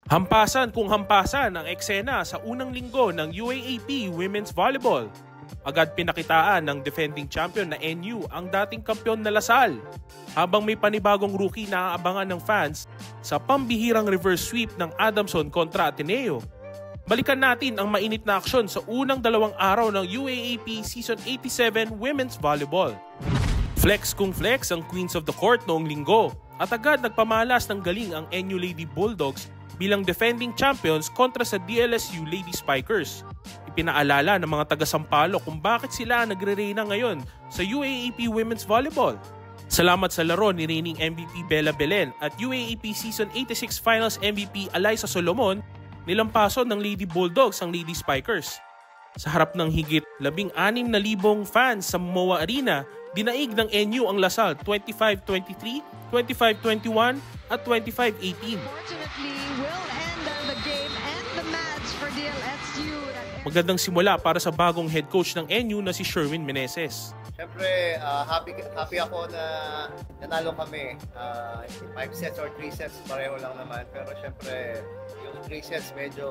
Hampasan kung hampasan ang eksena sa unang linggo ng UAAP Women's Volleyball. Agad pinakitaan ng defending champion na NU ang dating kampiyon na Lasal, habang may panibagong rookie na aabangan ng fans sa pambihirang reverse sweep ng Adamson kontra Ateneo. Balikan natin ang mainit na aksyon sa unang 2 araw ng UAAP Season 87 Women's Volleyball. Flex kung flex ang Queens of the Court noong linggo at agad nagpamalas ng galing ang NU Lady Bulldogs bilang defending champions kontra sa DLSU Lady Spikers. Ipinaalala ng mga taga-Sampaloc kung bakit sila nagre-reyna ngayon sa UAAP Women's Volleyball. Salamat sa laro ni reigning MVP Bella Belen at UAAP Season 86 Finals MVP Alyssa Solomon, nilampason ng Lady Bulldogs ang Lady Spikers. Sa harap ng higit 16,000 fans sa MOA Arena, dinaig ng NU ang Lasal 25-23, 25-21 at 25-18. Magandang simula para sa bagong head coach ng NU na si Sherwin Meneses. Siyempre, happy ako na nanalo kami. 5 sets or 3 sets, pareho lang naman. Pero siyempre, yung 3 sets medyo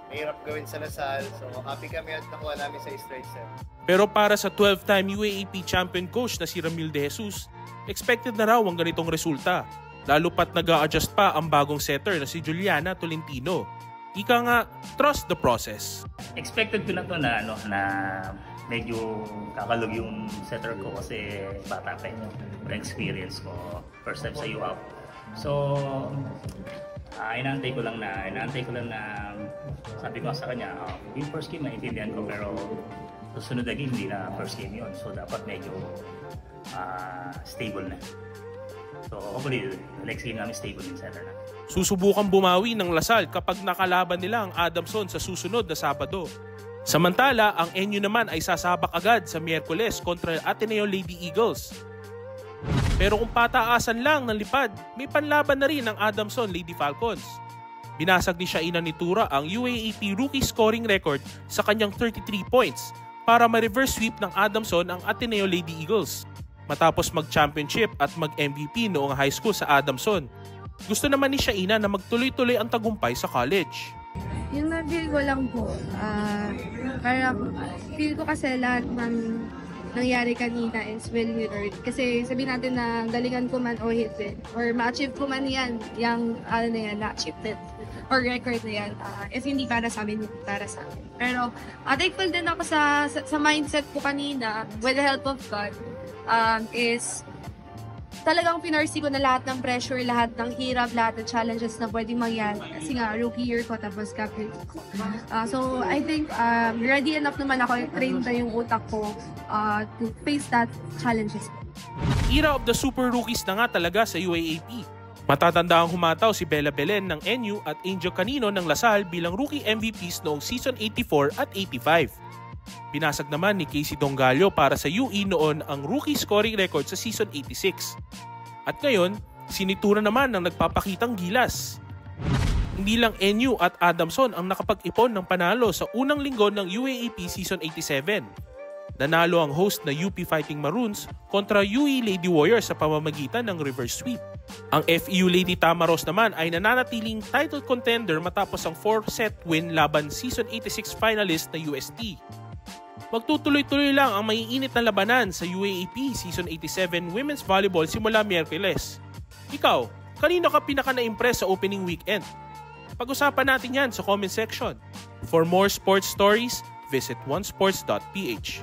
mahirap gawin sa Lasal. So happy kami at nakuha namin sa straight set. Pero para sa 12-time UAAP champion coach na si Ramil De Jesus, expected na raw ang ganitong resulta. Lalo pat nag-a-adjust pa ang bagong setter na si Juliana Tolentino. Ika nga, trust the process. Expected ko na to na medyo kakalog yung setter ko kasi bata pa yun. Experience ko, first time sa UAAP. So, inaantay ko lang na sabi ko sa kanya, yung first game maintindihan ko pero susunod na game hindi na first game yun. So, dapat medyo stable na. So, hopefully, next game namin stable yung setter na. Susubukan bumawi ng Lasal kapag nakalaban nila ang Adamson sa susunod na Sabado. Samantala, ang NU naman ay sasabak agad sa Miyerkules kontra Ateneo Lady Eagles. Pero kung pataasan lang ng lipad, may panlaban na rin ang Adamson Lady Falcons. Binasag ni Shaina Nitura ang UAAP rookie scoring record sa kanyang 33 points para ma-reverse sweep ng Adamson ang Ateneo Lady Eagles. Matapos mag-championship at mag-MVP noong high school sa Adamson, gusto naman ni Shaina na magtuloy-tuloy ang tagumpay sa college. Yung na-feel ko lang po, parang feel ko kasi lahat ng nangyari kanina is well-deserved. Kasi sabihin natin na galingan ko man o hit or ma-achieve ko man yan, yung na-achieve it or record na yan. If hindi para sa amin, hindi para sa amin. Pero thankful din ako sa mindset ko kanina, with the help of God, is talagang pinarsi ko na lahat ng pressure, lahat ng hirap, lahat ng challenges na pwedeng mangyari. Kasi nga, rookie year ko tapos captain ko. So, I think ready enough naman ako, trained na yung utak ko to face that challenges. Era of the super rookies na nga talaga sa UAAP. Matatanda ang humataw si Bella Belen ng NU at Angel Canino ng Lasal bilang rookie MVPs noong season 84 at 85. Binasag naman ni Casey Dongallo para sa UE noon ang rookie scoring record sa season 86. At ngayon, sinitura naman ng nagpapakitang gilas. Hindi lang NU at Adamson ang nakapag-ipon ng panalo sa unang linggo ng UAAP season 87. Nanalo ang host na UP Fighting Maroons kontra UE Lady Warriors sa pamamagitan ng reverse sweep. Ang FEU Lady Tamaros naman ay nananatiling title contender matapos ang 4-set win laban season 86 finalist na UST. Magtutuloy-tuloy lang ang maiinit na labanan sa UAAP Season 87 Women's Volleyball simula Miyerkules. Ikaw, kanino ka pinaka-na-impress sa opening weekend? Pag-usapan natin yan sa comment section. For more sports stories, visit onesports.ph.